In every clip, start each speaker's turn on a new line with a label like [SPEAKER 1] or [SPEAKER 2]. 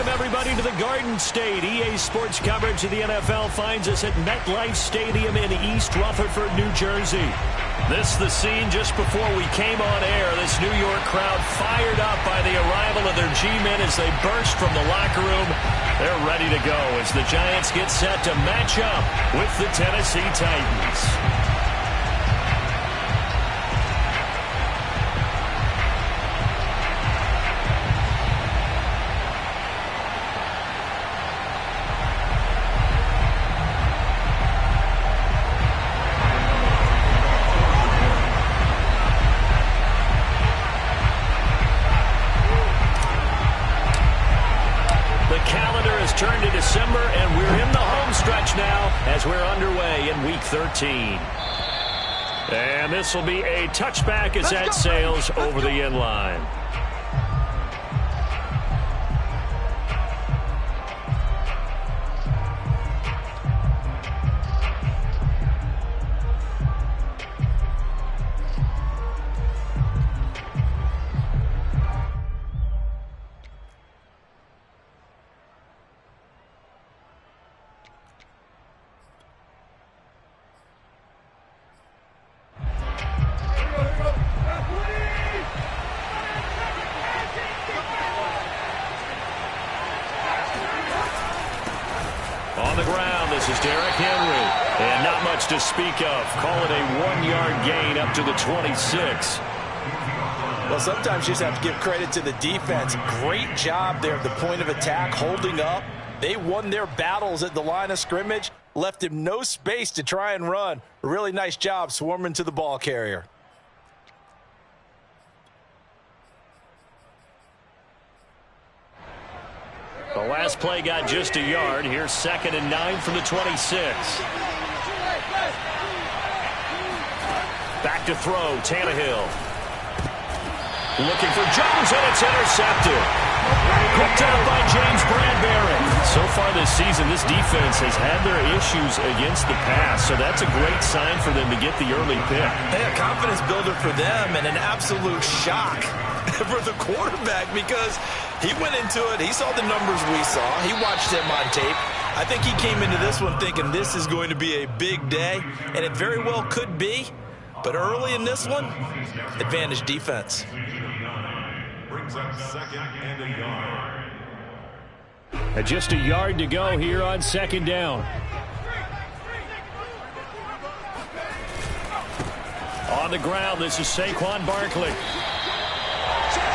[SPEAKER 1] Welcome, everybody, to the Garden State. EA Sports coverage of the NFL finds us at MetLife Stadium in East Rutherford, New Jersey. This is the scene just before we came on air. This New York crowd fired up by the arrival of their G-men as they burst from the locker room. They're ready to go as the Giants get set to match up with the Tennessee Titans. Turned to December, and we're in the home stretch now as we're underway in Week 13. And this will be a touchback as that sails over the end line. On the ground, this is Derrick Henry. And not much to speak of. Call it a 1-yard gain up to the 26.
[SPEAKER 2] Well, sometimes you just have to give credit to the defense. Great job there at the point of attack, holding up. They won their battles at the line of scrimmage, left him no space to try and run. A really nice job swarming to the ball carrier.
[SPEAKER 1] The last play got just a yard. Here's 2nd and 9 from the 26. Back to throw, Tannehill. Looking for Jones, and it's intercepted. Picked up by James Bradbury. So far this season, this defense has had their issues against the pass, so that's a great sign for them to get the early pick.
[SPEAKER 2] Hey, a confidence builder for them and an absolute shock for the quarterback because he went into it. He saw the numbers we saw. He watched him on tape. I think he came into this one thinking this is going to be a big day, and it very well could be. But early in this one, advantage defense.
[SPEAKER 3] Brings up 2nd and a yard.
[SPEAKER 1] And just a yard to go here on 2nd down. On the ground, this is Saquon Barkley.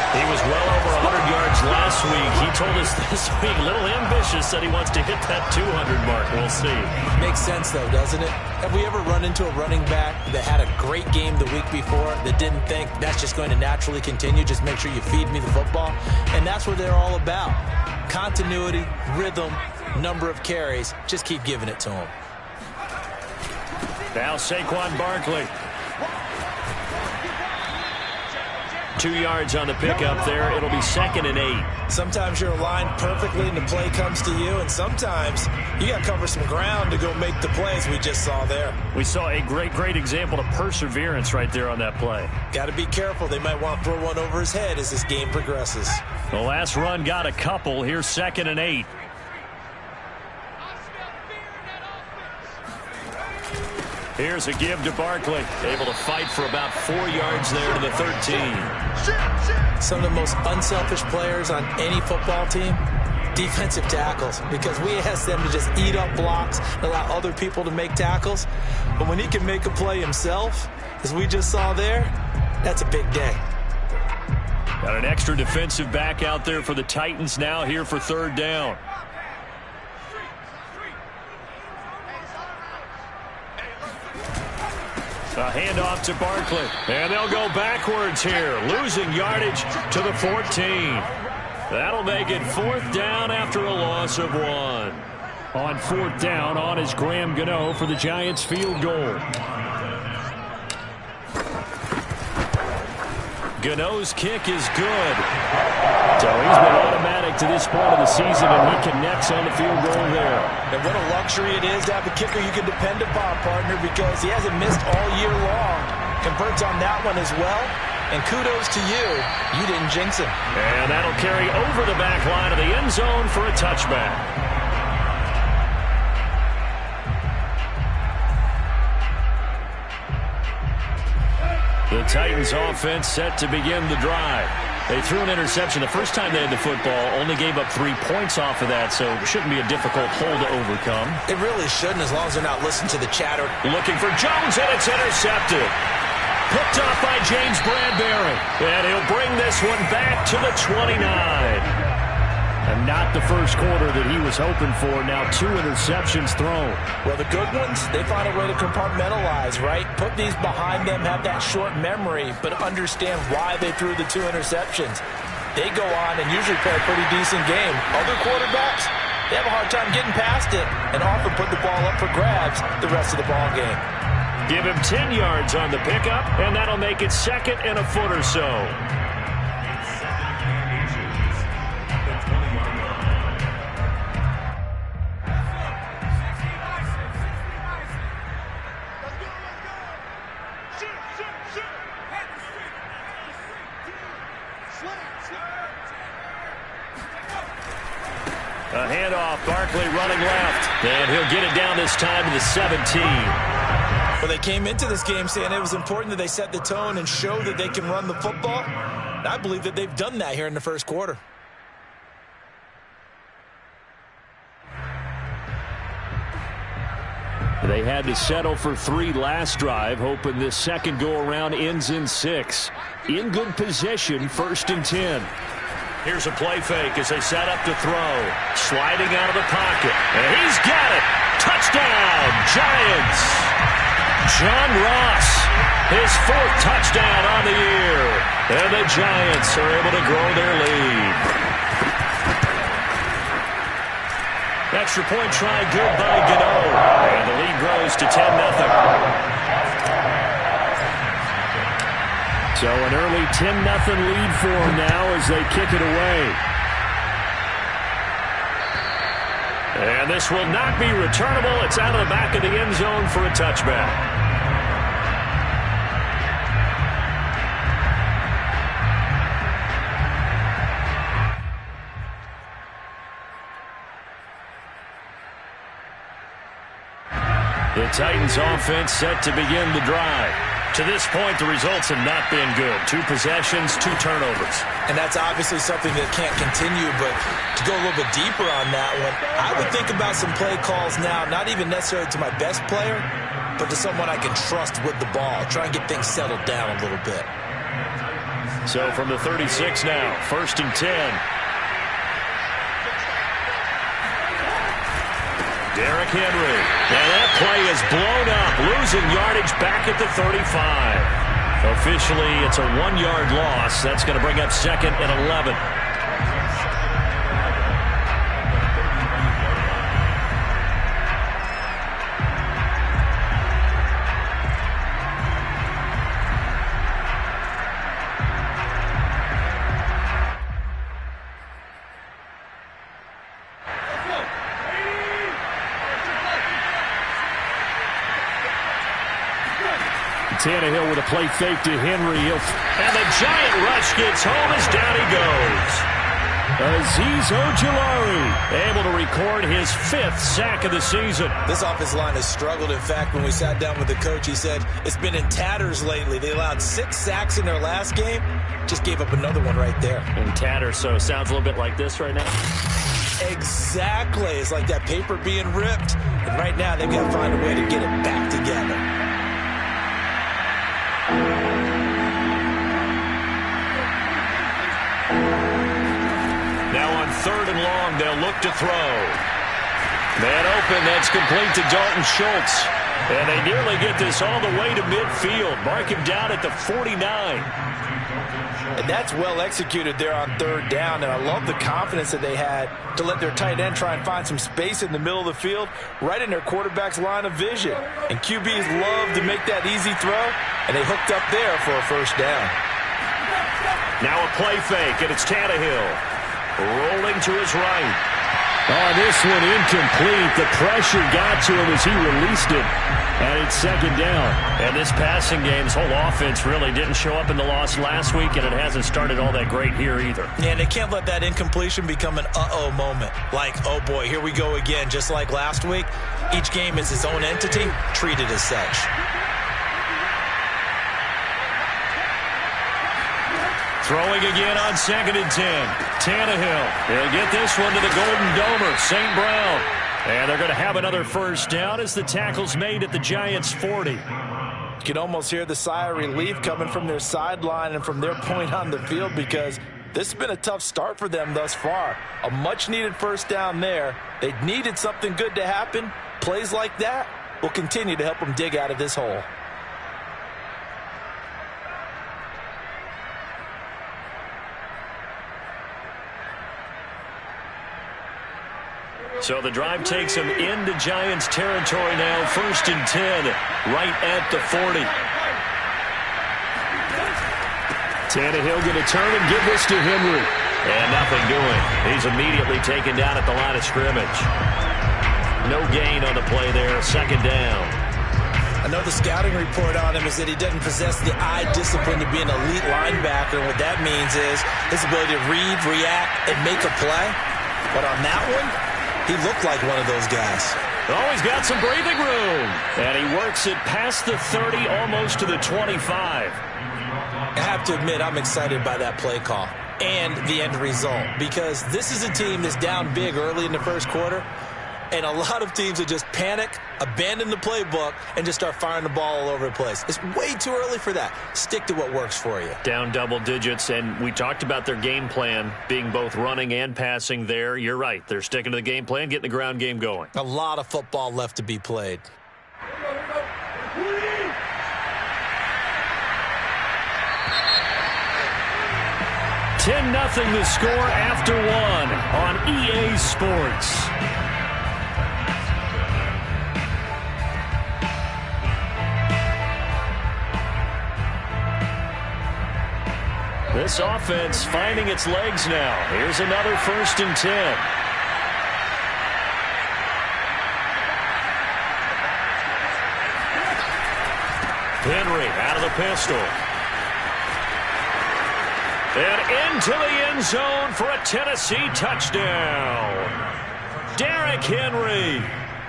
[SPEAKER 1] He was well over 100 yards last week. He told us this week, a little ambitious, that he wants to hit that 200 mark. We'll see.
[SPEAKER 2] Makes sense, though, doesn't it? Have we ever run into a running back that had a great game the week before that didn't think that's just going to naturally continue? Just make sure you feed me the football. And that's what they're all about. Continuity, rhythm, number of carries. Just keep giving it to him.
[SPEAKER 1] Now Saquon Barkley. 2 yards on the pickup there. It'll be 2nd and 8.
[SPEAKER 2] Sometimes you're aligned perfectly and the play comes to you, and sometimes you got to cover some ground to go make the plays we just saw there.
[SPEAKER 1] We saw a great example of perseverance right there on that play.
[SPEAKER 2] Got to be careful. They might want to throw one over his head as this game progresses.
[SPEAKER 1] The last run got a couple. Here's 2nd and 8. Here's a give to Barkley. Able to fight for about 4 yards there to the 13.
[SPEAKER 2] Some of the most unselfish players on any football team, defensive tackles, because we ask them to just eat up blocks and allow other people to make tackles. But when he can make a play himself, as we just saw there, that's a big day.
[SPEAKER 1] Got an extra defensive back out there for the Titans now here for 3rd down. A handoff to Barkley. And they'll go backwards here. Losing yardage to the 14. That'll make it 4th down after a loss of 1. On 4th down, on is Graham Gano for the Giants field goal. Gano's kick is good. So he's been automatic to this point of the season, and he connects on the field goal there.
[SPEAKER 2] And what a luxury it is to have a kicker you can depend upon, partner, because he hasn't missed all year long. Converts on that one as well. And kudos to you. You didn't jinx him.
[SPEAKER 1] And that'll carry over the back line of the end zone for a touchback. The Titans offense set to begin the drive. They threw an interception the first time they had the football, only gave up 3 points off of that, so it shouldn't be a difficult hole to overcome.
[SPEAKER 2] It really shouldn't, as long as they're not listening to the chatter.
[SPEAKER 1] Looking for Jones, and it's intercepted. Picked off by James Bradbury. And he'll bring this one back to the 29. And not the first quarter that he was hoping for. Now 2 interceptions thrown.
[SPEAKER 2] Well, the good ones, they find a way to compartmentalize, right? Put these behind them, have that short memory, but understand why they threw the 2 interceptions. They go on and usually play a pretty decent game. Other quarterbacks, they have a hard time getting past it and often put the ball up for grabs the rest of the ball game.
[SPEAKER 1] Give him 10 yards on the pickup, and that'll make it 2nd and a foot or so. A handoff, Barkley running left, and he'll get it down this time to the 17.
[SPEAKER 2] Well, they came into this game saying it was important that they set the tone and show that they can run the football. And I believe that they've done that here in the first quarter.
[SPEAKER 1] They had to settle for 3 last drive, hoping this second go-around ends in 6. In good position, 1st and 10. Here's a play fake as they set up to throw. Sliding out of the pocket. And he's got it. Touchdown, Giants. John Ross, his 4th touchdown on the year. And the Giants are able to grow their lead. Extra point try good by Gota. And the lead grows to 10-0. So an early 10-0 lead for them now as they kick it away. And this will not be returnable. It's out of the back of the end zone for a touchback. The Titans offense set to begin the drive. To this point, the results have not been good. 2 possessions, 2 turnovers.
[SPEAKER 2] And that's obviously something that can't continue, but to go a little bit deeper on that one, I would think about some play calls now, not even necessarily to my best player, but to someone I can trust with the ball. Try and get things settled down a little bit.
[SPEAKER 1] So from the 36 now, 1st and 10. Derrick Henry. And that play is blown up, losing yardage back at the 35. Officially, it's a 1-yard loss. That's going to bring up 2nd and 11. Tannehill with a play fake to Henry. And the giant rush gets home as down he goes. Azeez Ojulari able to record his 5th sack of the season.
[SPEAKER 2] This offensive line has struggled. In fact, when we sat down with the coach, he said it's been in tatters lately. They allowed 6 sacks in their last game. Just gave up another one right there.
[SPEAKER 1] In tatters, so it sounds a little bit like this right now.
[SPEAKER 2] Exactly. It's like that paper being ripped. And right now, they've got to find a way to get it back together.
[SPEAKER 1] Now on 3rd and long, they'll look to throw. Man open, that's complete to Dalton Schultz. And they nearly get this all the way to midfield. Mark him down at the 49.
[SPEAKER 2] And that's well executed there on 3rd down. And I love the confidence that they had to let their tight end try and find some space in the middle of the field, right in their quarterback's line of vision. And QBs love to make that easy throw, and they hooked up there for a 1st down.
[SPEAKER 1] Now a play fake, and it's Tannehill rolling to his right. Oh, this one incomplete. The pressure got to him as he released it. And it's second down. And this passing game's whole offense really didn't show up in the loss last week, and it hasn't started all that great here either.
[SPEAKER 2] Yeah, and they can't let that incompletion become an uh-oh moment. Like, oh boy, here we go again, just like last week. Each game is its own entity, treated as such.
[SPEAKER 1] Throwing again on 2nd and 10. Tannehill. He'll get this one to the Golden Domer, St. Brown. And they're going to have another first down as the tackle's made at the Giants' 40.
[SPEAKER 2] You can almost hear the sigh of relief coming from their sideline and from their point on the field, because this has been a tough start for them thus far. A much-needed first down there. They needed something good to happen. Plays like that will continue to help them dig out of this hole.
[SPEAKER 1] So the drive takes him into Giants territory now. 1st and 10, right at the 40. Tannehill going to turn and give this to Henry. And nothing doing. He's immediately taken down at the line of scrimmage. No gain on the play there. 2nd down.
[SPEAKER 2] I know the scouting report on him is that he doesn't possess the eye discipline to be an elite linebacker. What that means is his ability to read, react, and make a play. But on that one, he looked like one of those guys.
[SPEAKER 1] Oh, he's got some breathing room. And he works it past the 30, almost to the 25.
[SPEAKER 2] I have to admit, I'm excited by that play call and the end result, because this is a team that's down big early in the first quarter, and a lot of teams that just panic, abandon the playbook, and just start firing the ball all over the place. It's way too early for that. Stick to what works for you.
[SPEAKER 1] Down double digits, and we talked about their game plan being both running and passing there. You're right. They're sticking to the game plan, getting the ground game going.
[SPEAKER 2] A lot of football left to be played.
[SPEAKER 1] $10-0 the score after one on EA Sports. This offense finding its legs now. Here's another 1st and 10. Henry out of the pistol. And into the end zone for a Tennessee touchdown. Derrick Henry.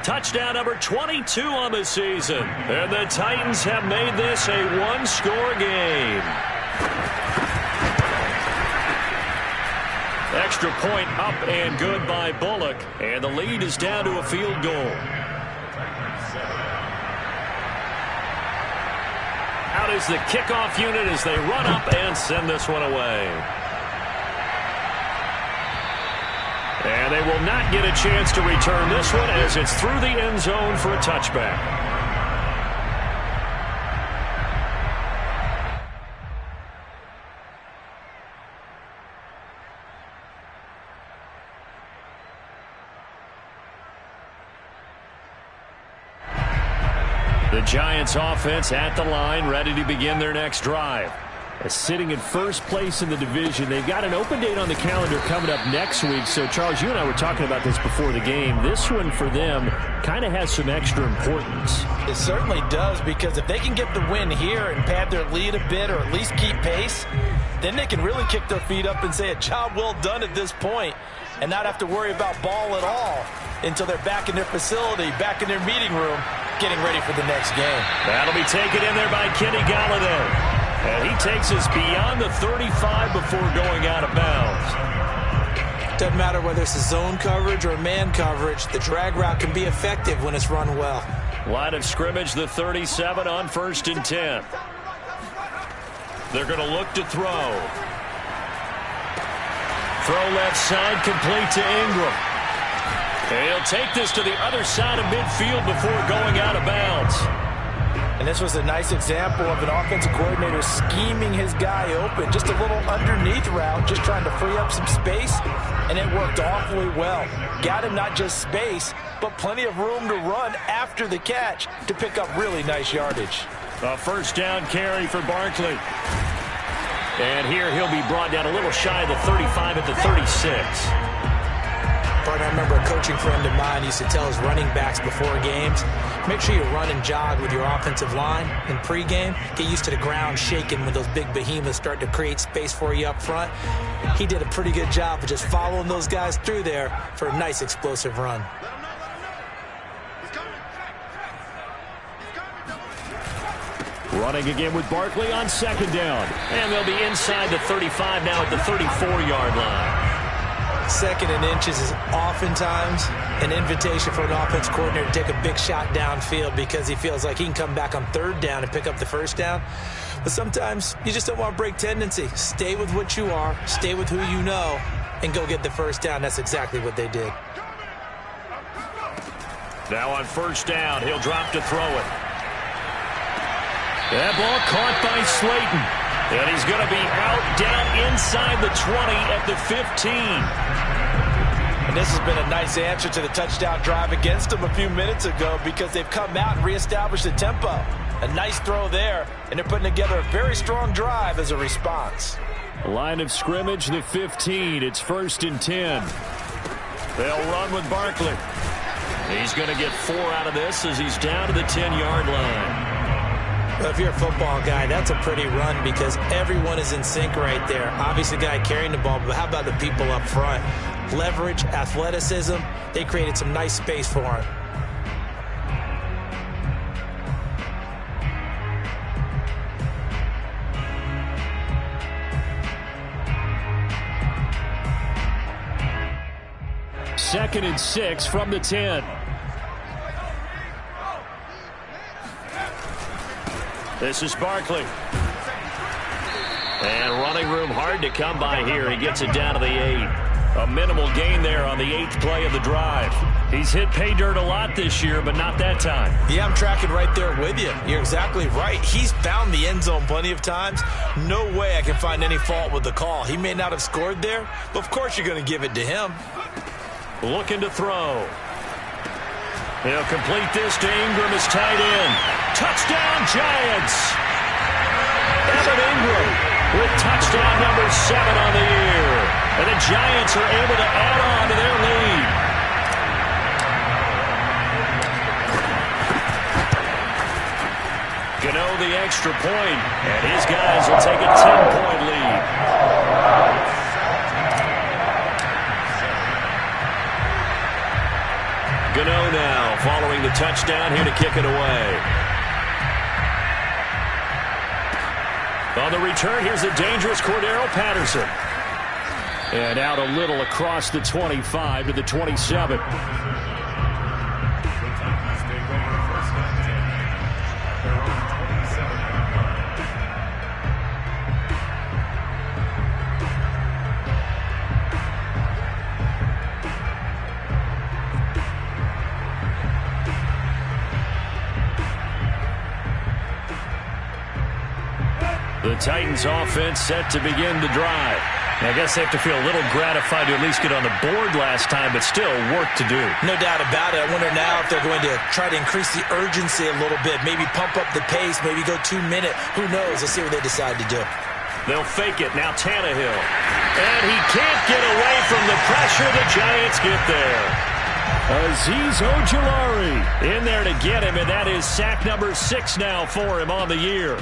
[SPEAKER 1] Touchdown number 22 on the season. And the Titans have made this a one-score game. Extra point up and good by Bullock. And the lead is down to a field goal. Out is the kickoff unit as they run up and send this one away. And they will not get a chance to return this one as it's through the end zone for a touchback. The Giants offense at the line, ready to begin their next drive. Sitting in first place in the division. They've got an open date on the calendar coming up next week. So, Charles, you and I were talking about this before the game. This one for them kind of has some extra importance.
[SPEAKER 2] It certainly does, because if they can get the win here and pad their lead a bit, or at least keep pace, then they can really kick their feet up and say a job well done at this point and not have to worry about ball at all until they're back in their facility, back in their meeting room, getting ready for the next game.
[SPEAKER 1] That'll be taken in there by Kenny Galladay. And he takes us beyond the 35 before going out of bounds.
[SPEAKER 2] Doesn't matter whether it's a zone coverage or man coverage, the drag route can be effective when it's run well.
[SPEAKER 1] Line of scrimmage, the 37 on 1st and 10. They're going to look to throw. Throw left side, complete to Ingram. And he'll take this to the other side of midfield before going out of bounds.
[SPEAKER 2] And this was a nice example of an offensive coordinator scheming his guy open. Just a little underneath route, just trying to free up some space, and it worked awfully well. Got him not just space, but plenty of room to run after the catch to pick up really nice yardage.
[SPEAKER 1] A first down carry for Barkley. And here he'll be brought down a little shy of the 35 at the 36.
[SPEAKER 2] Partner, I remember a coaching friend of mine used to tell his running backs before games, make sure you run and jog with your offensive line in pregame. Get used to the ground shaking when those big behemoths start to create space for you up front. He did a pretty good job of just following those guys through there for a nice explosive run.
[SPEAKER 1] Running again with Barkley on second down. And they'll be inside the 35 now at the 34-yard line.
[SPEAKER 2] Second and inches is oftentimes an invitation for an offense coordinator to take a big shot downfield because he feels like he can come back on third down and pick up the first down. But sometimes you just don't want to break tendency. Stay with what you are, stay with who you know, and go get the first down. That's exactly what they did.
[SPEAKER 1] Now on first down, he'll drop to throw it. That ball caught by Slayton. And he's going to be out down inside the 20 at the 15.
[SPEAKER 2] And this has been a nice answer to the touchdown drive against them a few minutes ago because they've come out and reestablished the tempo. A nice throw there, and they're putting together a very strong drive as a response.
[SPEAKER 1] Line of scrimmage, the 15. It's 1st and 10. They'll run with Barkley. He's going to get 4 out of this as he's down to the 10-yard line.
[SPEAKER 2] Well, if you're a football guy, that's a pretty run because everyone is in sync right there. Obviously, the guy carrying the ball, but how about the people up front? Leverage, athleticism, they created some nice space for him.
[SPEAKER 1] Second and 6 from the 10. This is Barkley. And running room hard to come by here. He gets it down to the 8. A minimal gain there on the 8th play of the drive. He's hit pay dirt a lot this year, but not that time.
[SPEAKER 2] Yeah, I'm tracking right there with you. You're exactly right. He's found the end zone plenty of times. No way I can find any fault with the call. He may not have scored there, but of course you're going to give it to him.
[SPEAKER 1] Looking to throw. He'll complete this to Ingram as tight end. Touchdown, Giants! Evan Ingram with touchdown number 7 on the year. And the Giants are able to add on to their lead. Gano the extra point, and his guys will take a 10-point lead. Gano now following the touchdown here to kick it away. On the return, here's the dangerous Cordero Patterson. And out a little across the 25 to the 27. The Titans offense set to begin the drive. I guess they have to feel a little gratified to at least get on the board last time, but still work to do.
[SPEAKER 2] No doubt about it. I wonder now if they're going to try to increase the urgency a little bit, maybe pump up the pace, maybe go 2-minute. Who knows? Let's see what they decide to do.
[SPEAKER 1] They'll fake it. Now Tannehill. And he can't get away from the pressure. The Giants get there. Azeez Ojulari in there to get him, and that is sack number 6 now for him on the year.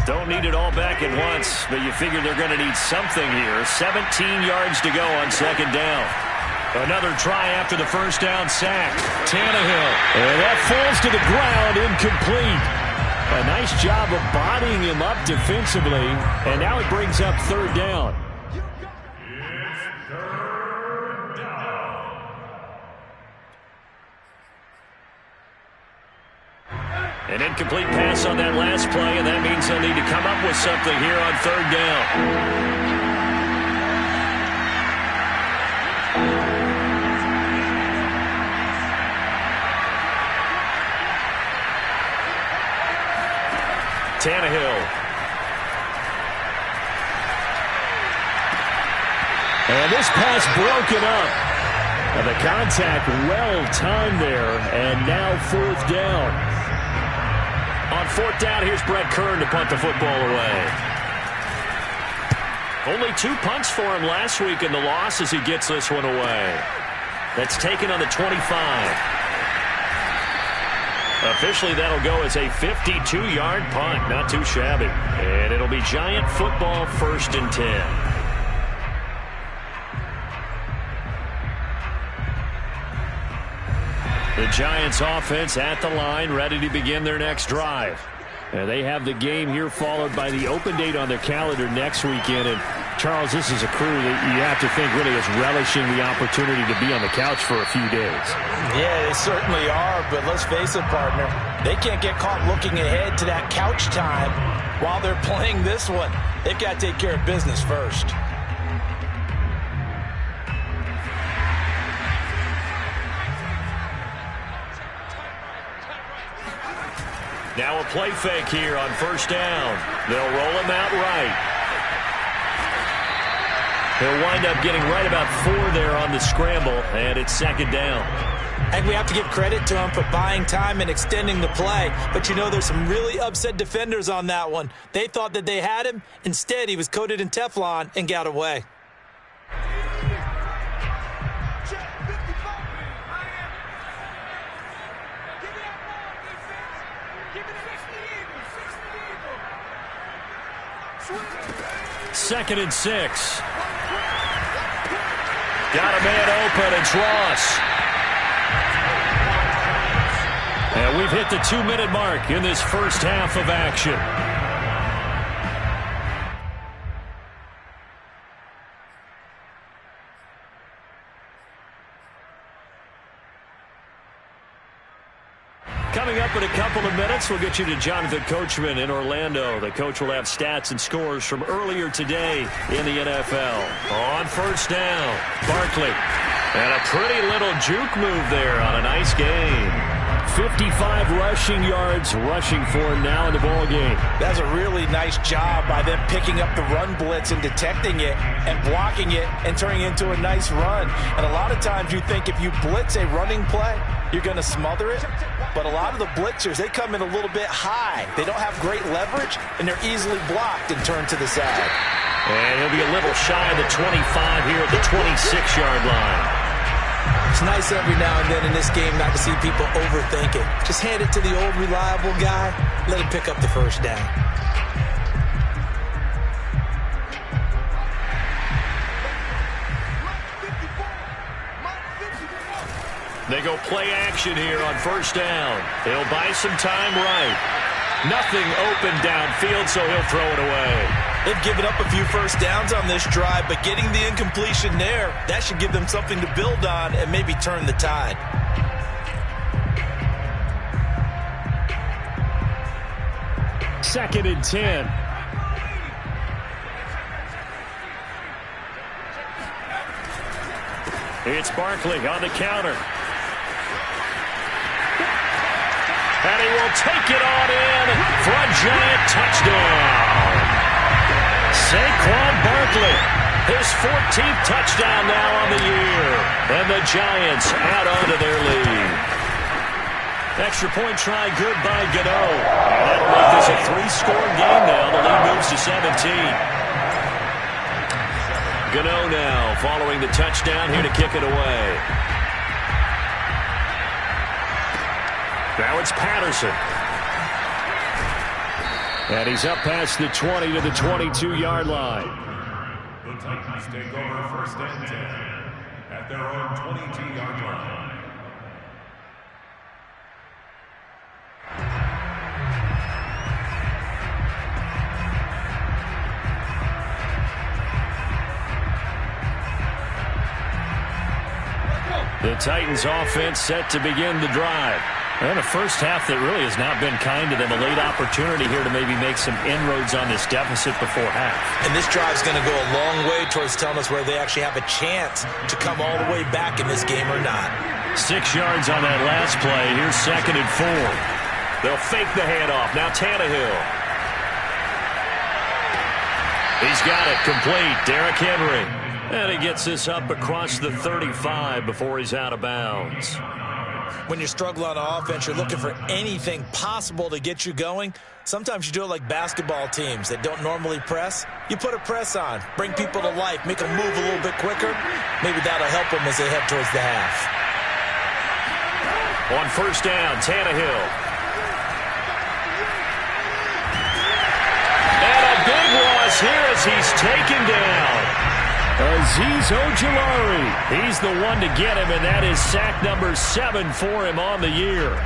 [SPEAKER 1] Don't need it all back at once, but you figure they're going to need something here. 17 yards to go on second down. Another try after the first down sack. Tannehill. And that falls to the ground, incomplete. A nice job of bodying him up defensively, and now it brings up third down. An incomplete pass on that last play, and that means they'll need to come up with something here on third down. Tannehill. And this pass broken up. And the contact well timed there, and now fourth down. On fourth down, here's Brett Kern to punt the football away. Only 2 punts for him last week in the loss as he gets this one away. That's taken on the 25. Officially, that'll go as a 52-yard punt. Not too shabby. And it'll be Giant football, 1st and 10. The Giants offense at the line, ready to begin their next drive. And they have the game here followed by the open date on their calendar next weekend. And, Charles, this is a crew that you have to think really is relishing the opportunity to be on the couch for a few days.
[SPEAKER 2] Yeah, they certainly are, but let's face it, partner. They can't get caught looking ahead to that couch time while they're playing this one. They've got to take care of business first.
[SPEAKER 1] Now a play fake here on 1st down. They'll roll him out right. He'll wind up getting right about 4 there on the scramble, and it's 2nd down.
[SPEAKER 2] And we have to give credit to him for buying time and extending the play. But you know there's some really upset defenders on that one. They thought that they had him. Instead, he was coated in Teflon and got away.
[SPEAKER 1] Second and 6. Got a man open. It's Ross. And we've hit the 2-minute mark in this first half of action. Coming up in a couple of minutes, we'll get you to Jonathan Coachman in Orlando. The coach will have stats and scores from earlier today in the NFL. On 1st down, Barkley. And a pretty little juke move there on a nice game. 55 rushing yards rushing for him now in the ball game.
[SPEAKER 2] That's a really nice job by them picking up the run blitz and detecting it and blocking it and turning it into a nice run. And a lot of times you think if you blitz a running play, you're going to smother it. But a lot of the blitzers, they come in a little bit high. They don't have great leverage, and they're easily blocked and turned to the side.
[SPEAKER 1] And he'll be a little shy of the 25 here at the 26-yard line.
[SPEAKER 2] It's nice every now and then in this game not to see people overthink it. Just hand it to the old reliable guy. Let him pick up the 1st down.
[SPEAKER 1] They go play action here on 1st down. He'll buy some time right. Nothing open downfield, so he'll throw it away.
[SPEAKER 2] They've given up a few 1st downs on this drive, but getting the incompletion there, that should give them something to build on and maybe turn the tide.
[SPEAKER 1] Second and 10. It's Barkley on the counter. And he will take it on in for a Giant touchdown. Saquon Barkley, his 14th touchdown now on the year. And the Giants add on to their lead. Extra point try good by Gota. And that'll make this a 3-score game now. The lead moves to 17. Gota now following the touchdown here to kick it away. Now it's Patterson. And he's up past the 20 to the 22-yard line.
[SPEAKER 3] The Titans take over 1st and 10 at their own 22-yard line.
[SPEAKER 1] The Titans offense set to begin the drive. And a first half that really has not been kind to them. A late opportunity here to maybe make some inroads on this deficit before half.
[SPEAKER 2] And this drive's going to go a long way towards telling us whether they actually have a chance to come all the way back in this game or not.
[SPEAKER 1] 6 yards on that last play. Here's 2nd and 4. They'll fake the handoff. Now Tannehill. He's got it complete. Derrick Henry. And he gets this up across the 35 before he's out of bounds.
[SPEAKER 2] When you struggle on offense, you're looking for anything possible to get you going. Sometimes you do it like basketball teams that don't normally press. You put a press on, bring people to life, make them move a little bit quicker. Maybe that'll help them as they head towards the half.
[SPEAKER 1] On first down, Tannehill. And a big loss here as he's taken down. Azeez Ojulari. He's the one to get him, and that is sack number 7 for him on the year.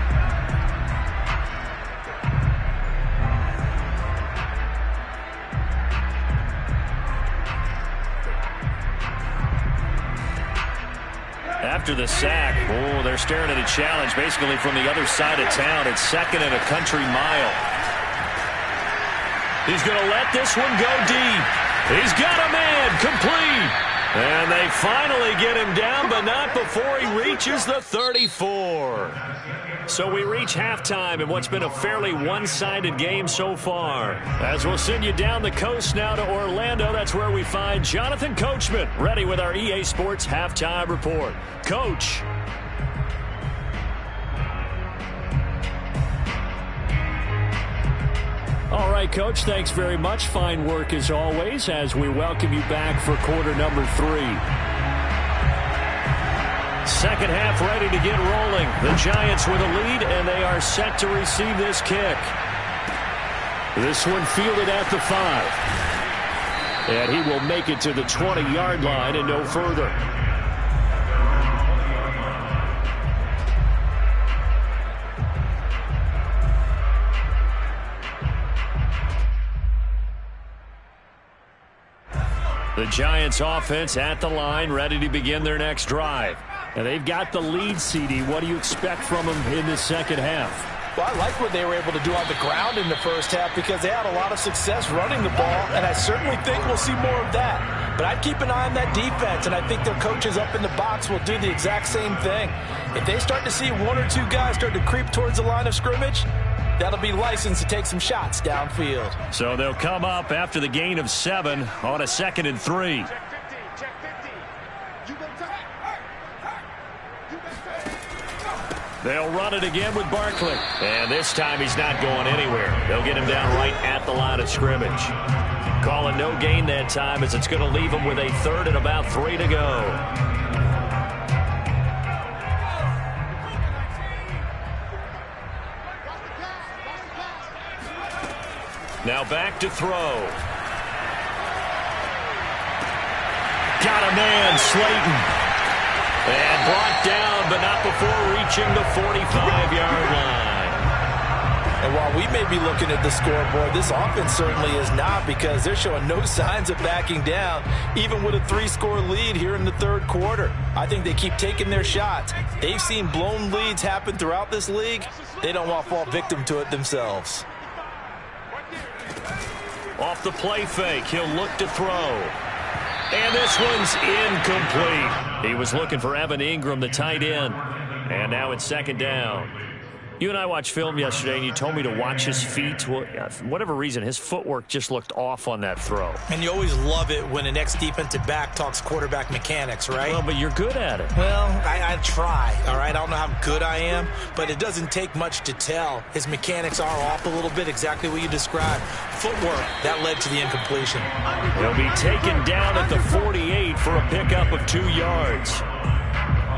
[SPEAKER 1] After the sack, they're staring at a challenge basically from the other side of town. It's 2nd and a country mile. He's going to let this one go deep. He's got a man, complete. And they finally get him down, but not before he reaches the 34. So we reach halftime in what's been a fairly one-sided game so far. As we'll send you down the coast now to Orlando, that's where we find Jonathan Coachman, ready with our EA Sports Halftime Report. Coach. All right, Coach, thanks very much. Fine work as always as we welcome you back for quarter number 3. Second half ready to get rolling. The Giants with a lead, and they are set to receive this kick. This one fielded at the 5. And he will make it to the 20-yard line and no further. The Giants offense at the line, ready to begin their next drive. And they've got the lead, CD. What do you expect from them in the second half?
[SPEAKER 2] Well, I like what they were able to do on the ground in the first half because they had a lot of success running the ball, and I certainly think we'll see more of that. But I'd keep an eye on that defense, and I think their coaches up in the box will do the exact same thing. If they start to see 1 or 2 guys start to creep towards the line of scrimmage, that'll be licensed to take some shots downfield.
[SPEAKER 1] So they'll come up after the gain of 7 on a 2nd and 3. They'll run it again with Barkley. And this time he's not going anywhere. They'll get him down right at the line of scrimmage. Calling no gain that time as it's going to leave him with a 3rd and about 3 to go. Now back to throw. Got a man, Slayton. And brought down, but not before reaching the 45-yard line.
[SPEAKER 2] And while we may be looking at the scoreboard, this offense certainly is not because they're showing no signs of backing down, even with a 3-score lead here in the 3rd quarter. I think they keep taking their shots. They've seen blown leads happen throughout this league. They don't want to fall victim to it themselves.
[SPEAKER 1] Off the play fake, he'll look to throw. And this one's incomplete. He was looking for Evan Ingram, the tight end. And now it's 2nd down. You and I watched film yesterday, and you told me to watch his feet. Well, for whatever reason, his footwork just looked off on that throw.
[SPEAKER 2] And you always love it when an ex-defensive back talks quarterback mechanics, right?
[SPEAKER 1] Well, but you're good at it.
[SPEAKER 2] Well, I try, all right? I don't know how good I am, but it doesn't take much to tell. His mechanics are off a little bit, exactly what you described. Footwork, that led to the incompletion.
[SPEAKER 1] He'll be taken down at the 48 for a pickup of 2 yards.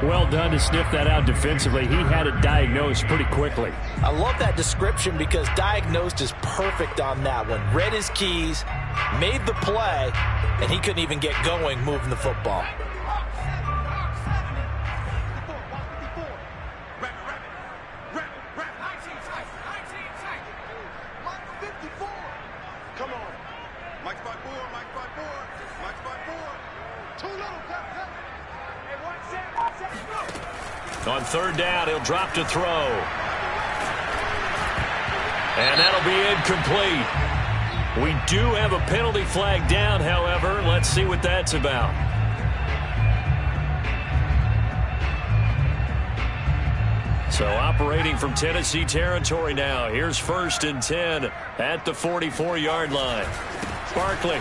[SPEAKER 1] Well done to sniff that out defensively. He had it diagnosed pretty quickly.
[SPEAKER 2] I love that description because diagnosed is perfect on that one. Read his keys, made the play, and he couldn't even get going moving the football.
[SPEAKER 4] Come on. Mike 5-4, Mike 5-4, Mike 5-4. Too little, Captain.
[SPEAKER 1] On 3rd down, he'll drop to throw. And that'll be incomplete. We do have a penalty flag down, however. Let's see what that's about. So operating from Tennessee territory now. Here's 1st and 10 at the 44-yard line. Barkley.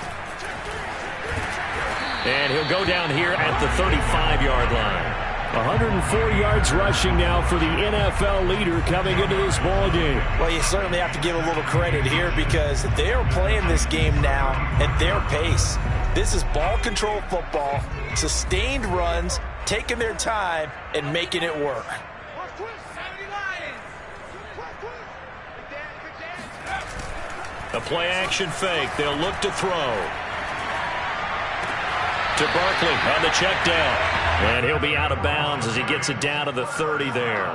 [SPEAKER 1] And he'll go down here at the 35-yard line. 104 yards rushing now for the NFL leader coming into this ball game.
[SPEAKER 2] Well, you certainly have to give a little credit here because they are playing this game now at their pace. This is ball control football, sustained runs, taking their time, and making it work.
[SPEAKER 1] A play-action fake. They'll look to throw. To Barkley on the check down. And he'll be out of bounds as he gets it down to the 30 there.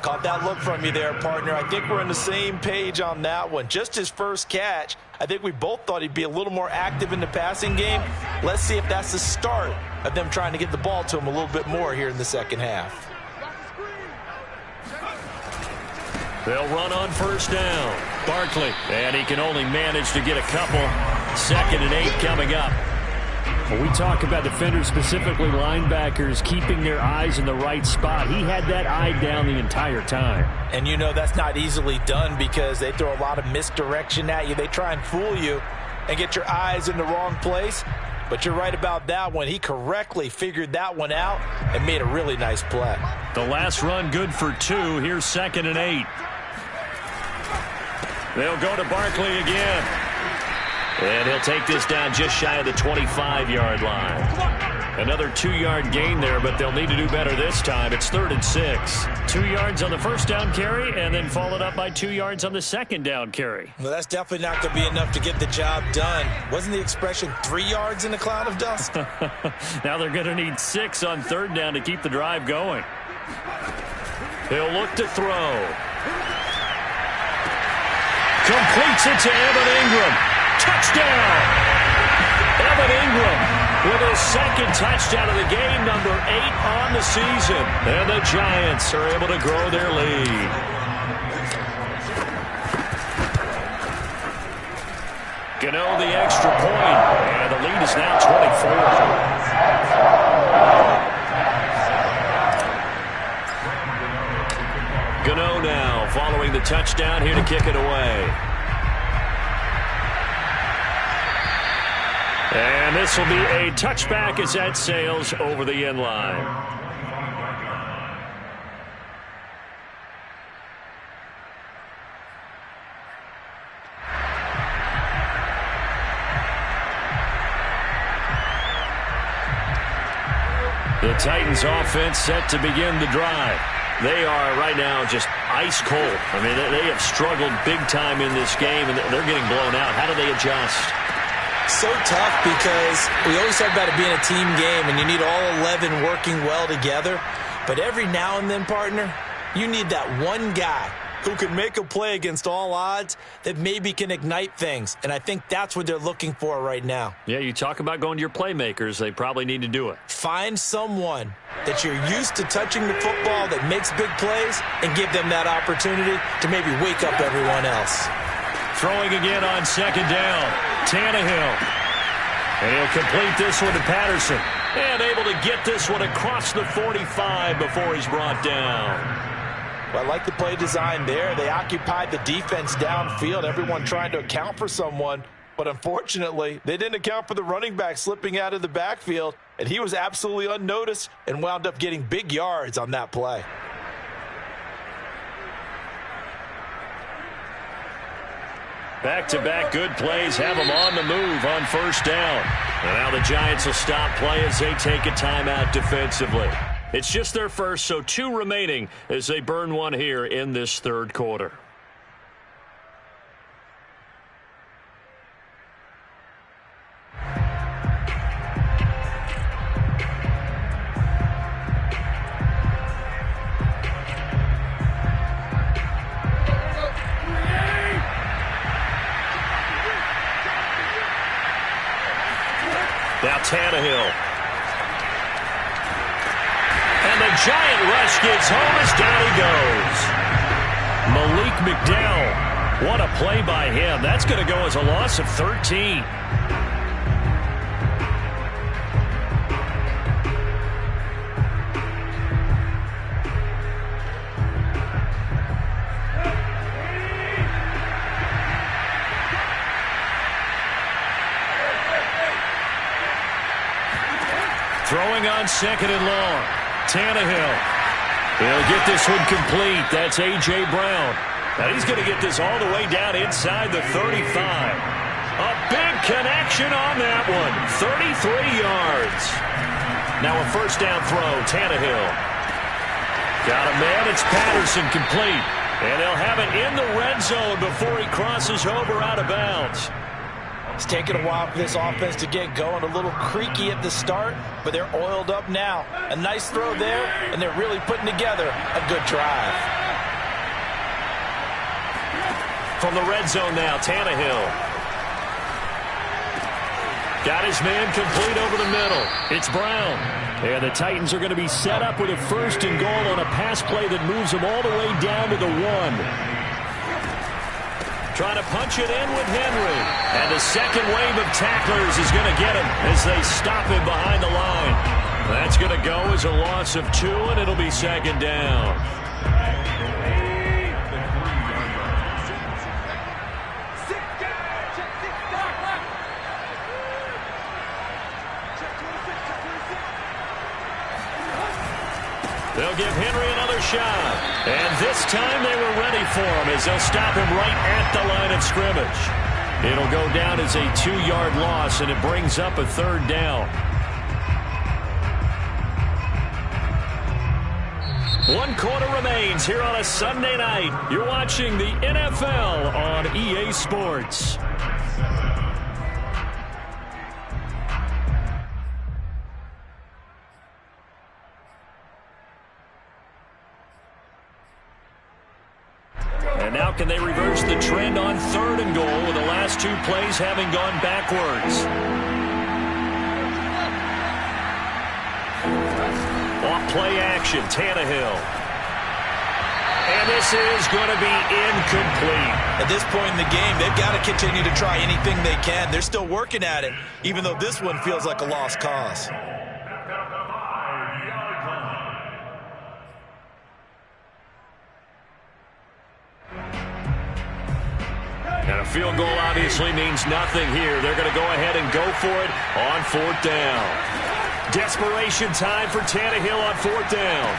[SPEAKER 2] Caught that look from you there, partner. I think we're on the same page on that one. Just his first catch. I think we both thought he'd be a little more active in the passing game. Let's see if that's the start of them trying to get the ball to him a little bit more here in the second half.
[SPEAKER 1] They'll run on first down. Barkley, and he can only manage to get a couple. 2nd and 8 coming up. When we talk about defenders, specifically linebackers, keeping their eyes in the right spot, he had that eye down the entire time.
[SPEAKER 2] And you know that's not easily done because they throw a lot of misdirection at you. They try and fool you and get your eyes in the wrong place. But you're right about that one. He correctly figured that one out and made a really nice play.
[SPEAKER 1] The last run good for 2. Here's 2nd and 8. They'll go to Barkley again. And he'll take this down just shy of the 25-yard line. Another 2-yard gain there, but they'll need to do better this time. It's 3rd and 6. 2 yards on the first down carry, and then followed up by 2 yards on the second down carry.
[SPEAKER 2] Well, that's definitely not going to be enough to get the job done. Wasn't the expression 3 yards in a cloud of dust?
[SPEAKER 1] Now they're going to need 6 on 3rd down to keep the drive going. He'll look to throw. Completes it to Evan Ingram. Touchdown! Evan Ingram with his 2nd touchdown of the game, number 8 on the season. And the Giants are able to grow their lead. Gano the extra point, and the lead is now 24. Gano now following the touchdown here to kick it away. And this will be a touchback as that sails over the end line. The Titans offense set to begin the drive. They are right now just ice cold. I mean, they have struggled big time in this game, and they're getting blown out. How do they adjust?
[SPEAKER 2] So tough because we always talk about it being a team game and you need all 11 working well together. But every now and then, partner, you need that one guy who can make a play against all odds that maybe can ignite things. And I think that's what they're looking for right now.
[SPEAKER 1] Yeah, you talk about going to your playmakers. They probably need to do it.
[SPEAKER 2] Find someone that you're used to touching the football that makes big plays and give them that opportunity to maybe wake up everyone else.
[SPEAKER 1] Throwing again on 2nd down. Tannehill. And he'll complete this one to Patterson. And able to get this one across the 45 before he's brought down.
[SPEAKER 2] Well, I like the play design there. They occupied the defense downfield, everyone trying to account for someone. But unfortunately, they didn't account for the running back slipping out of the backfield. And he was absolutely unnoticed and wound up getting big yards on that play.
[SPEAKER 1] Back-to-back good plays have them on the move on first down. And now the Giants will stop play as they take a timeout defensively. It's just their first, so 2 remaining as they burn one here in this 3rd quarter. Now Tannehill. And the giant rush gets home as down he goes. Malik McDowell. What a play by him. That's going to go as a loss of 13. Throwing on 2nd and long. Tannehill. He'll get this one complete. That's A.J. Brown. Now he's going to get this all the way down inside the 35. A big connection on that one. 33 yards. Now a first down throw. Tannehill. Got a man. It's Patterson complete. And they'll have it in the red zone before he crosses over out of bounds.
[SPEAKER 2] It's taken a while for this offense to get going. A little creaky at the start, but they're oiled up now. A nice throw there, and they're really putting together a good drive.
[SPEAKER 1] From the red zone now, Tannehill. Got his man complete over the middle. It's Brown. And the Titans are going to be set up with a first and goal on a pass play that moves them all the way down to the 1. Trying to punch it in with Henry. And the second wave of tacklers is going to get him as they stop him behind the line. That's going to go as a loss of 2, and it'll be second down. They'll give Henry another shot. And this time they were ready for him as they'll stop him right at the line of scrimmage. It'll go down as a 2-yard loss, and it brings up a third down. 1 quarter remains here on a Sunday night. You're watching the NFL on EA Sports. And now can they reverse the trend on 3rd and goal with the last 2 plays having gone backwards? Off play action, Tannehill. And this is going to be incomplete.
[SPEAKER 2] At this point in the game, they've got to continue to try anything they can. They're still working at it, even though this one feels like a lost cause.
[SPEAKER 1] And a field goal obviously means nothing here. They're going to go ahead and go for it on 4th down. Desperation time for Tannehill on 4th down.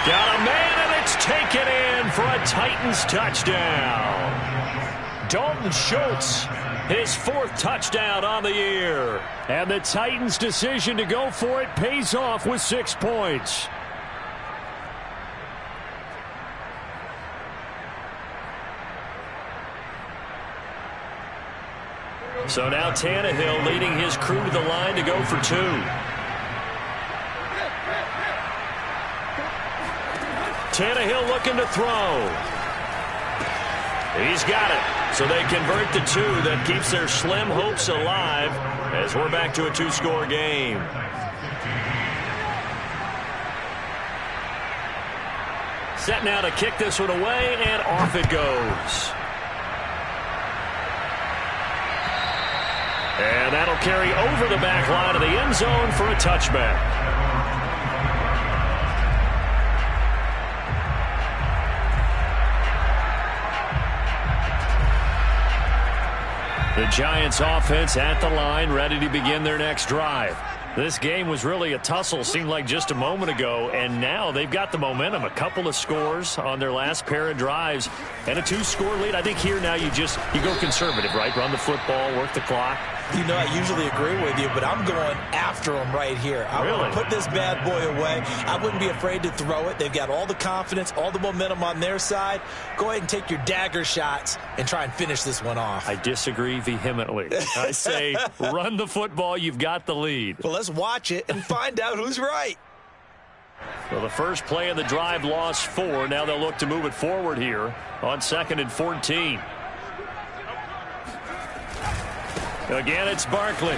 [SPEAKER 1] Got a man, and it's taken in for a Titans touchdown. Dalton Schultz, his 4th touchdown on the year. And the Titans' decision to go for it pays off with 6 points. So now Tannehill leading his crew to the line to go for 2. Tannehill looking to throw. He's got it. So they convert the 2. That keeps their slim hopes alive as we're back to a 2-score game. Set now to kick this one away, and off it goes. And that'll carry over the back line of the end zone for a touchback. The Giants offense at the line, ready to begin their next drive. This game was really a tussle, seemed like just a moment ago, and now they've got the momentum. A couple of scores on their last pair of drives and a 2-score lead. I think here now you go conservative, right? Run the football, work the clock.
[SPEAKER 2] You know, I usually agree with you, but I'm going after them right here. I want to put this bad boy away. I wouldn't be afraid to throw it. They've got all the confidence, all the momentum on their side. Go ahead and take your dagger shots and try and finish this one off.
[SPEAKER 1] I disagree vehemently. I say run the football. You've got the lead.
[SPEAKER 2] Well, let's watch it and find out who's right.
[SPEAKER 1] So the first play of the drive lost 4. Now they'll look to move it forward here on 2nd and 14. Again, it's Barkley.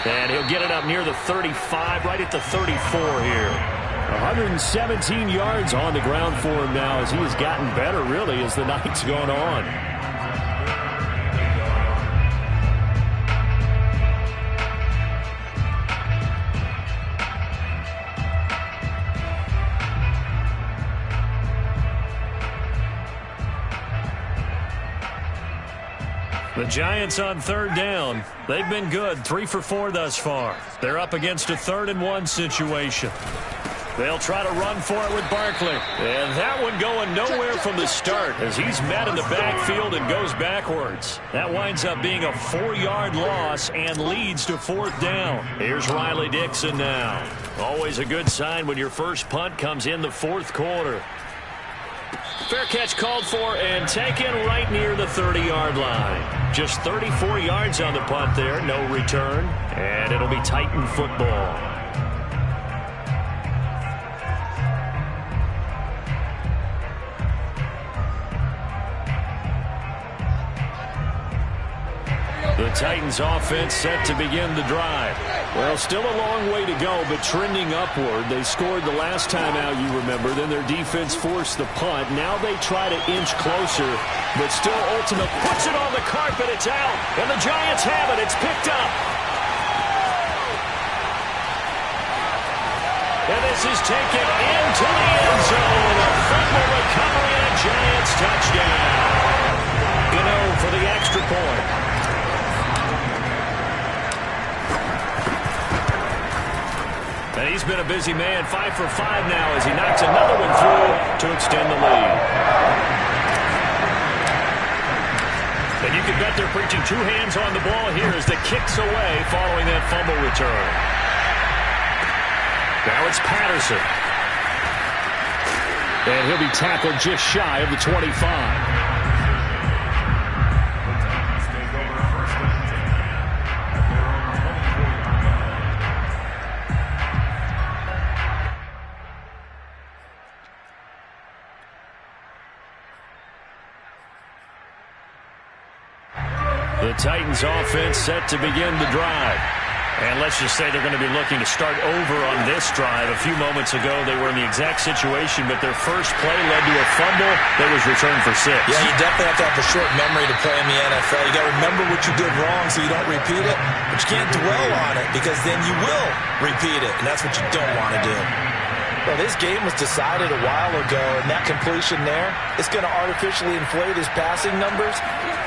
[SPEAKER 1] And he'll get it up near the 35, right at the 34 here. 117 yards on the ground for him now as he has gotten better, really, as the night's gone on. The Giants on third down. They've been good, 3 for 4 thus far. They're up against a 3rd-and-1 situation. They'll try to run for it with Barkley. And that one going nowhere from the start as he's met in the backfield and goes backwards. That winds up being a 4-yard loss and leads to 4th down. Here's Riley Dixon now. Always a good sign when your first punt comes in the 4th quarter. Fair catch called for and taken right near the 30-yard line. Just 34 yards on the punt there, no return, and it'll be Titan football. The Titans offense set to begin the drive. Well, still a long way to go, but trending upward. They scored the last time out, you remember. Then their defense forced the punt. Now they try to inch closer, but still Ultimate puts it on the carpet. It's out, and the Giants have it. It's picked up. And this is taken into the end zone. A fumble recovery and a Giants touchdown. For the extra point. And he's been a busy man, 5 for 5 now as he knocks another one through to extend the lead. And you can bet they're preaching 2 hands on the ball here as the kick's away following that fumble return. Now it's Patterson. And he'll be tackled just shy of the 25. The Titans offense set to begin the drive. And let's just say they're going to be looking to start over on this drive. A few moments ago, they were in the exact situation, but their first play led to a fumble that was returned for 6.
[SPEAKER 2] Yeah, you definitely have to have a short memory to play in the NFL. You got to remember what you did wrong so you don't repeat it, but you can't dwell on it because then you will repeat it, and that's what you don't want to do. Well, this game was decided a while ago, and that completion there is going to artificially inflate his passing numbers.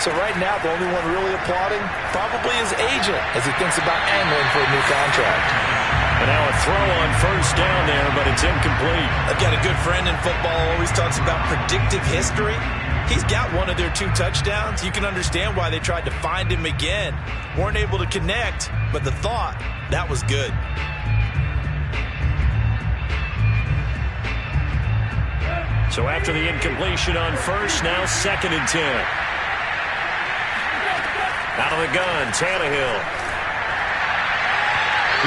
[SPEAKER 2] So right now, the only one really applauding probably his agent as he thinks about angling for a new contract.
[SPEAKER 1] And now a throw on first down there, but it's incomplete.
[SPEAKER 2] I've got a good friend in football who always talks about predictive history. He's got one of their 2 touchdowns. You can understand why they tried to find him again. Weren't able to connect, but the thought, that was good.
[SPEAKER 1] So after the incompletion on first, now 2nd and 10. Out of the gun, Tannehill.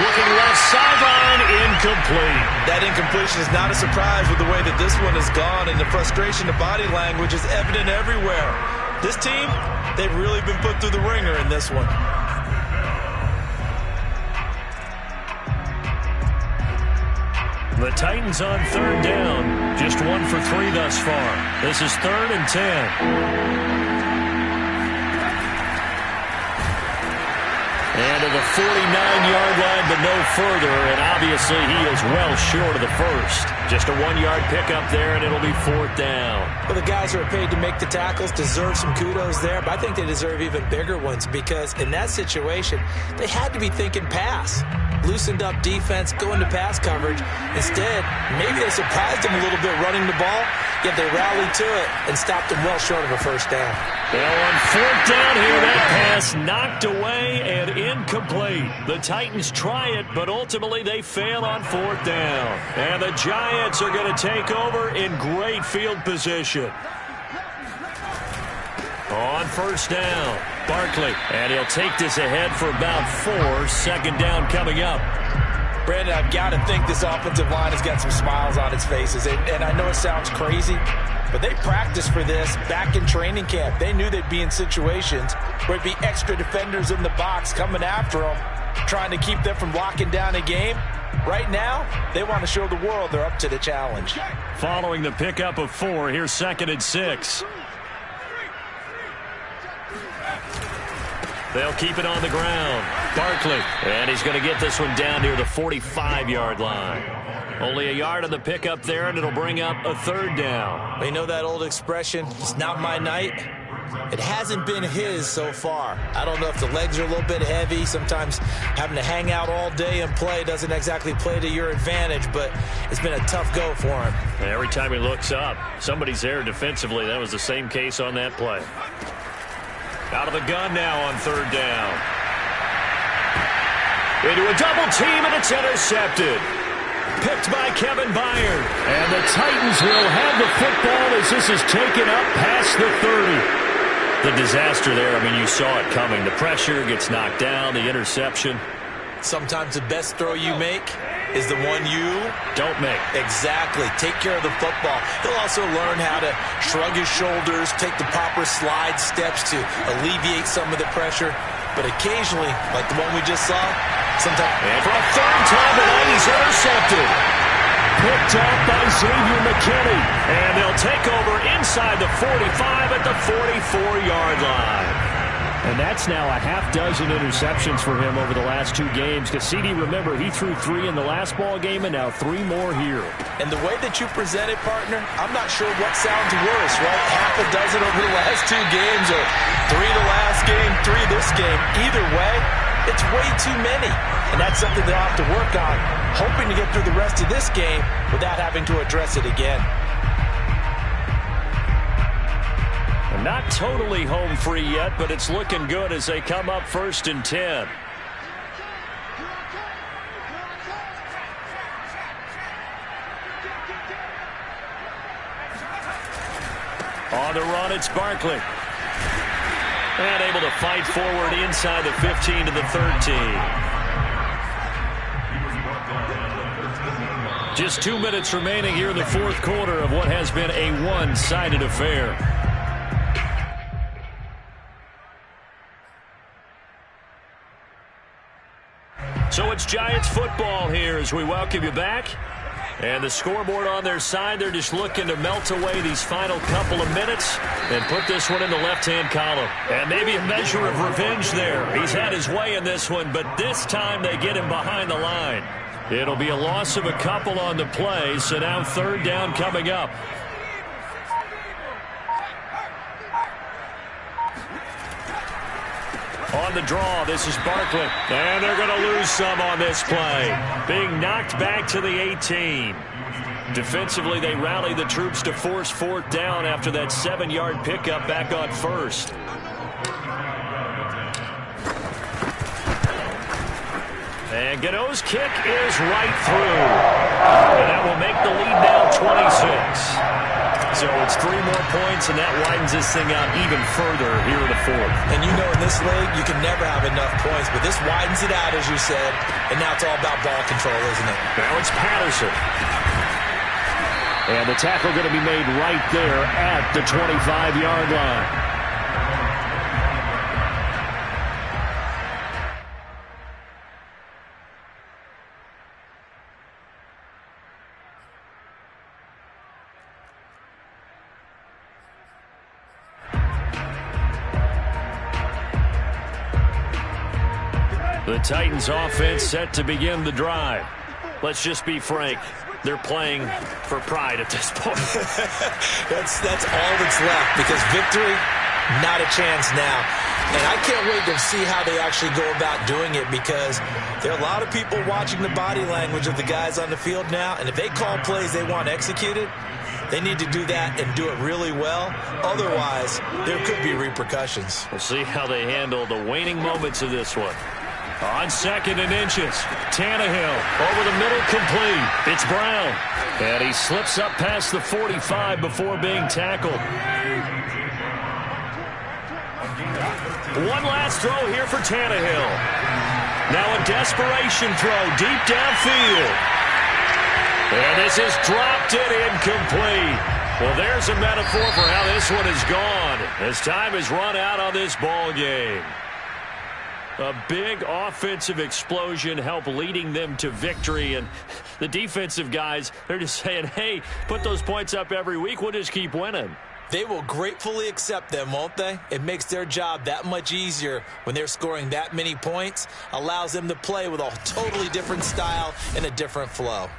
[SPEAKER 1] Looking left sideline, incomplete.
[SPEAKER 2] That incompletion is not a surprise with the way that this one has gone, and the frustration, the body language is evident everywhere. This team, they've really been put through the ringer in this one.
[SPEAKER 1] The Titans on third down. Just 1 for 3 thus far. This is 3rd and 10. And to the 49-yard line, but no further. And obviously he is well short of the first. Just a 1-yard pickup there, and it'll be 4th down.
[SPEAKER 2] Well, the guys who are paid to make the tackles deserve some kudos there, but I think they deserve even bigger ones because in that situation, they had to be thinking pass. Loosened up defense, going to pass coverage. Instead, maybe they surprised him a little bit running the ball, yet they rallied to it and stopped him well short of a first down.
[SPEAKER 1] Well, on 4th down here, that pass knocked away and incomplete. The Titans try it, but ultimately they fail on 4th down. And the Giants are going to take over in great field position. On first down, Barkley, and he'll take this ahead for about 4. 2nd down coming up.
[SPEAKER 2] Brandon, I've got to think this offensive line has got some smiles on its faces. And I know it sounds crazy, but they practiced for this back in training camp. They knew they'd be in situations where it'd be extra defenders in the box coming after them, trying to keep them from locking down a game. Right now, they want to show the world they're up to the challenge.
[SPEAKER 1] Following the pickup of 4, here's 2nd and 6. They'll keep it on the ground. Barkley, and he's going to get this one down near the 45-yard line. Only a yard on the pickup there, and it'll bring up a 3rd down.
[SPEAKER 2] You know that old expression, it's not my night? It hasn't been his so far. I don't know if the legs are a little bit heavy. Sometimes having to hang out all day and play doesn't exactly play to your advantage, but it's been a tough go for him.
[SPEAKER 1] Every time he looks up, somebody's there defensively. That was the same case on that play. Out of the gun now on third down. Into a double team, and it's intercepted. Picked by Kevin Byard. And the Titans will have the football as this is taken up past the 30. The disaster there, I mean, you saw it coming. The pressure gets knocked down, the interception.
[SPEAKER 2] Sometimes the best throw you make is the one you
[SPEAKER 1] don't make.
[SPEAKER 2] Exactly. Take care of the football. He'll also learn how to shrug his shoulders, take the proper slide steps to alleviate some of the pressure. But occasionally, like the one we just saw, sometimes.
[SPEAKER 1] And for a third time tonight, he's intercepted. Picked up by Xavier McKinney. And they'll take over inside the 45 at the 44-yard line. And that's now a half dozen interceptions for him over the last 2 games. Cassidy, remember, he threw 3 in the last ball game and now 3 more here. And
[SPEAKER 2] the way that you present it, partner, I'm not sure what sounds worse, right? Half a dozen over the last 2 games or 3 the last game, 3 this game. Either way, it's way too many. And that's something they'll have to work on, hoping to get through the rest of this game without having to address it again.
[SPEAKER 1] Not totally home free yet, but it's looking good as they come up 1st and 10. On the run, it's Barkley. And able to fight forward inside the 15 to the 13. Just 2 minutes remaining here in the 4th quarter of what has been a one-sided affair. So it's Giants football here as we welcome you back. And the scoreboard on their side, they're just looking to melt away these final couple of minutes and put this one in the left-hand column. And maybe a measure of revenge there. He's had his way in this one, but this time they get him behind the line. It'll be a loss of a couple on the play, so now 3rd down coming up. On the draw, this is Barkley. And they're going to lose some on this play. Being knocked back to the 18. Defensively, they rally the troops to force 4th down after that 7-yard pickup back on 1st. And Gota's kick is right through. And that will make the lead now 26. So it's 3 more points, and that widens this thing out even further here in the 4th.
[SPEAKER 2] And you know in this league, you can never have enough points, but this widens it out, as you said, and now it's all about ball control, isn't it?
[SPEAKER 1] Now it's Patterson. And the tackle going to be made right there at the 25-yard line. The Titans offense set to begin the drive. Let's just be frank. They're playing for pride at this point.
[SPEAKER 2] that's all that's left, because victory, not a chance now. And I can't wait to see how they actually go about doing it, because there are a lot of people watching the body language of the guys on the field now, and if they call plays they want executed, they need to do that and do it really well. Otherwise, there could be repercussions.
[SPEAKER 1] We'll see how they handle the waning moments of this one. On 2nd and inches, Tannehill over the middle, complete. It's Brown. And he slips up past the 45 before being tackled. One last throw here for Tannehill. Now a desperation throw deep downfield. And this is dropped it incomplete. Well, there's a metaphor for how this one is gone as time has run out on this ball game. A big offensive explosion helped leading them to victory. And the defensive guys, they're just saying, hey, put those points up every week. We'll just keep winning.
[SPEAKER 2] They will gratefully accept them, won't they? It makes their job that much easier when they're scoring that many points. Allows them to play with a totally different style and a different flow.